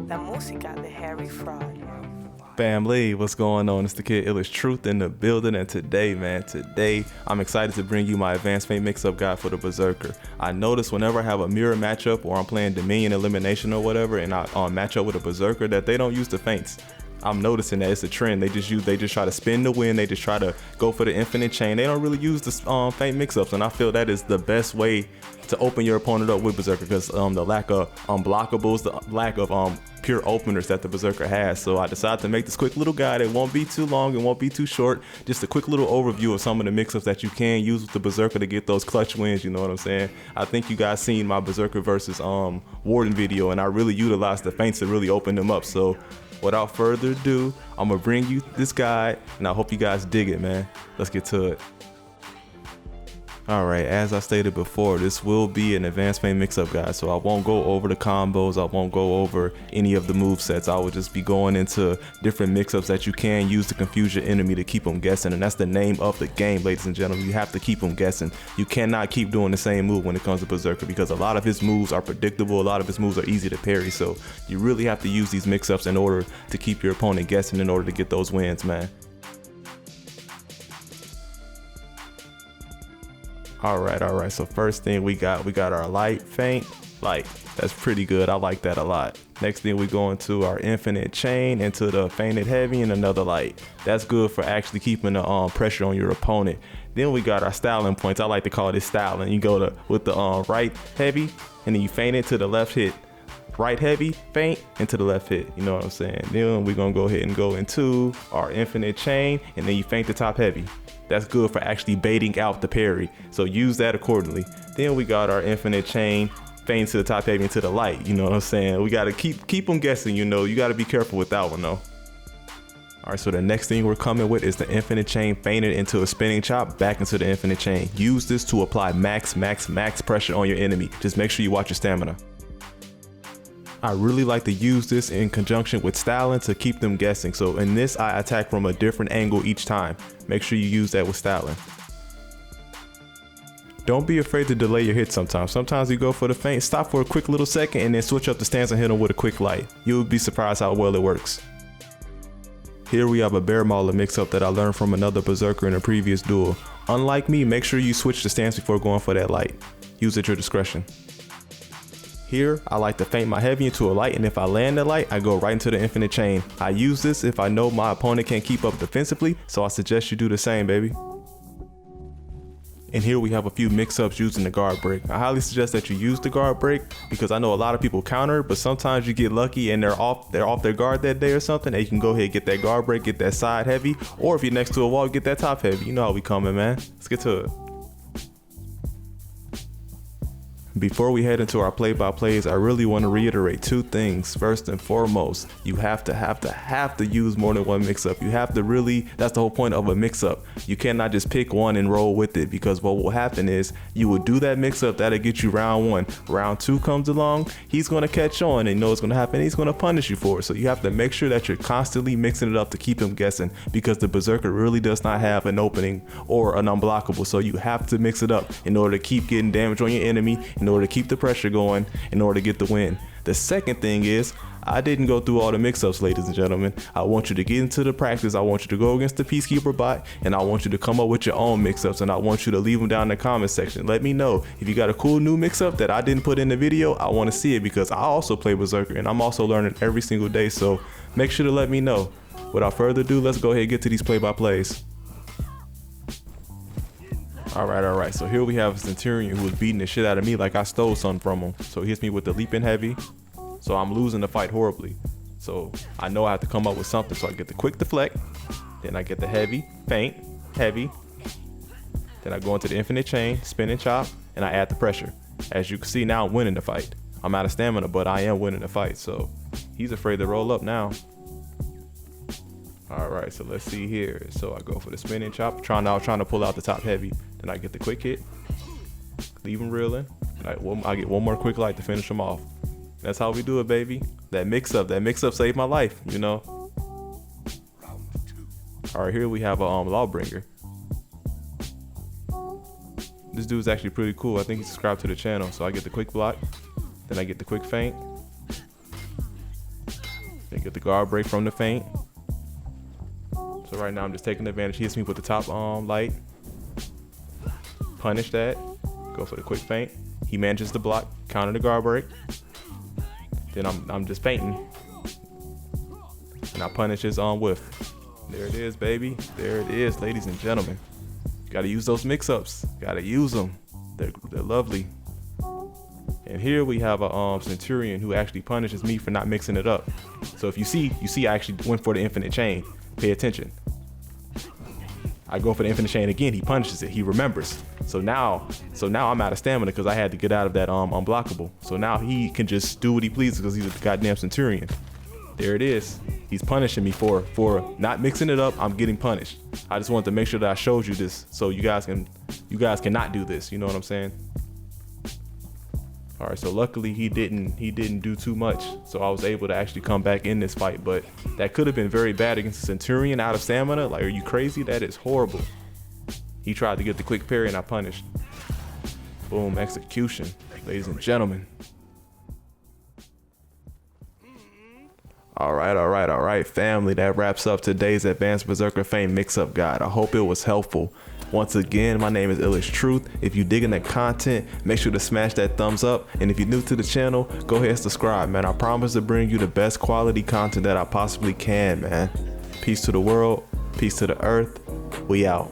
La música de Harry Fraud. Family, what's going on? It's the kid Illish Truth in the building, and today I'm excited to bring you my advanced Feint mix-up guide for the Berserker. I notice whenever I have a mirror matchup or I'm playing Dominion Elimination or whatever, and I match up with a Berserker, that they don't use the feints. I'm noticing that it's a trend. They just try to spin the win. They just try to go for the infinite chain. They don't really use the Feint mix-ups, and I feel that is the best way to open your opponent up with Berserker, because the lack of unblockables, the lack of pure openers that the Berserker has. So I decided to make this quick little guide. It won't be too long, it won't be too short. Just a quick little overview of some of the mix-ups that you can use with the Berserker to get those clutch wins, you know what I'm saying? I think you guys seen my Berserker versus Warden video, and I really utilized the feints to really open them up. So without further ado, I'm gonna bring you this guide, and I hope you guys dig it, man. Let's get to it. Alright, as I stated before, this will be an advanced Feint mix-up guide, so I won't go over the combos, I won't go over any of the move sets. I will just be going into different mix-ups that you can use to confuse your enemy to keep them guessing, and that's the name of the game, ladies and gentlemen. You have to keep them guessing. You cannot keep doing the same move when it comes to Berserker, because a lot of his moves are predictable, a lot of his moves are easy to parry, so you really have to use these mix-ups in order to keep your opponent guessing in order to get those wins, man. Alright, so first thing we got our light feint. Light, that's pretty good, I like that a lot. Next thing we go into our infinite chain into the feinted heavy and another light. That's good for actually keeping the pressure on your opponent. Then we got our styling points. I like to call this styling. You go with the right heavy, and then you feint it to the left hit. Right heavy, feint, into the left hit, you know what I'm saying? Then we're gonna go ahead and go into our infinite chain, and then you feint the top heavy. That's good for actually baiting out the parry, so use that accordingly. Then we got our infinite chain, feint to the top heavy and to the light, you know what I'm saying? We gotta keep them guessing, you know, you gotta be careful with that one though. Alright, so the next thing we're coming with is the infinite chain feinted into a spinning chop back into the infinite chain. Use this to apply max pressure on your enemy. Just make sure you watch your stamina. I really like to use this in conjunction with styling to keep them guessing. So in this, I attack from a different angle each time. Make sure you use that with styling. Don't be afraid to delay your hit sometimes. Sometimes you go for the feint, stop for a quick little second, and then switch up the stance and hit them with a quick light. You'll be surprised how well it works. Here we have a bear mauler mix-up that I learned from another Berserker in a previous duel. Unlike me, make sure you switch the stance before going for that light. Use at your discretion. Here, I like to feint my heavy into a light, and if I land the light, I go right into the infinite chain. I use this if I know my opponent can't keep up defensively, so I suggest you do the same, baby. And here we have a few mix-ups using the guard break. I highly suggest that you use the guard break, because I know a lot of people counter, but sometimes you get lucky and they're off their guard that day or something, and you can go ahead and get that guard break, get that side heavy, or if you're next to a wall, get that top heavy. You know how we coming, man. Let's get to it. Before we head into our play-by-plays, I really want to reiterate two things. First and foremost, you have to use more than one mix-up. You have to really, that's the whole point of a mix-up. You cannot just pick one and roll with it, because what will happen is you will do that mix-up, that'll get you round one. Round two comes along, he's going to catch on and know what's going to happen. He's going to punish you for it. So you have to make sure that you're constantly mixing it up to keep him guessing, because the Berserker really does not have an opening or an unblockable. So you have to mix it up in order to keep getting damage on your enemy, in order to keep the pressure going, in order to get the win. The second thing is, I didn't go through all the mix-ups, ladies and gentlemen. I want you to get into the practice. I want you to go against the Peacekeeper bot, and I want you to come up with your own mix-ups, and I want you to leave them down in the comment section. Let me know if you got a cool new mix-up that I didn't put in the video. I want to see it, because I also play Berserker, and I'm also learning every single day, so make sure to let me know. Without further ado, let's go ahead and get to these play-by-plays. Alright, so here we have a Centurion who was beating the shit out of me like I stole something from him. So he hits me with the leaping heavy, so I'm losing the fight horribly. So I know I have to come up with something, so I get the quick deflect, then I get the heavy, feint, heavy, then I go into the infinite chain, spin and chop, and I add the pressure. As you can see, now I'm winning the fight. I'm out of stamina, but I am winning the fight, so he's afraid to roll up now. Alright, so let's see here. So I go for the spinning chop, trying to pull out the top heavy. Then I get the quick hit, leave him reeling. I get one more quick light to finish him off. That's how we do it, baby. That mix-up saved my life, you know. Alright, here we have a Lawbringer. This dude's actually pretty cool. I think he's subscribed to the channel. So I get the quick block, then I get the quick feint, They get the guard break from the feint. So right now I'm just taking advantage. He hits me with the top light. Punish that. Go for the quick feint. He manages to block, counter the guard break. Then I'm just feinting. And I punish his whiff. There it is, baby. There it is, ladies and gentlemen. Gotta use those mix-ups. Gotta use them. They're lovely. And here we have a Centurion who actually punishes me for not mixing it up. So if you see I actually went for the infinite chain. Pay attention. I go for the infinite chain again. He punishes it. He remembers. So now I'm out of stamina because I had to get out of that unblockable. So now he can just do what he pleases because he's a goddamn Centurion. There it is. He's punishing me for not mixing it up. I'm getting punished. I just wanted to make sure that I showed you this so you guys cannot do this. You know what I'm saying? All right, so luckily he didn't do too much, so I was able to actually come back in this fight. But that could have been very bad against a Centurion out of stamina. Like, are you crazy? That is horrible. He tried to get the quick parry and I punished. Boom, execution, ladies and gentlemen. All right, family. That wraps up today's Advanced Berserker Feint Mix-Up Guide. I hope it was helpful. Once again, my name is Illish Truth. If you digging the content, make sure to smash that thumbs up. And if you're new to the channel, go ahead and subscribe, man. I promise to bring you the best quality content that I possibly can, man. Peace to the world. Peace to the earth. We out.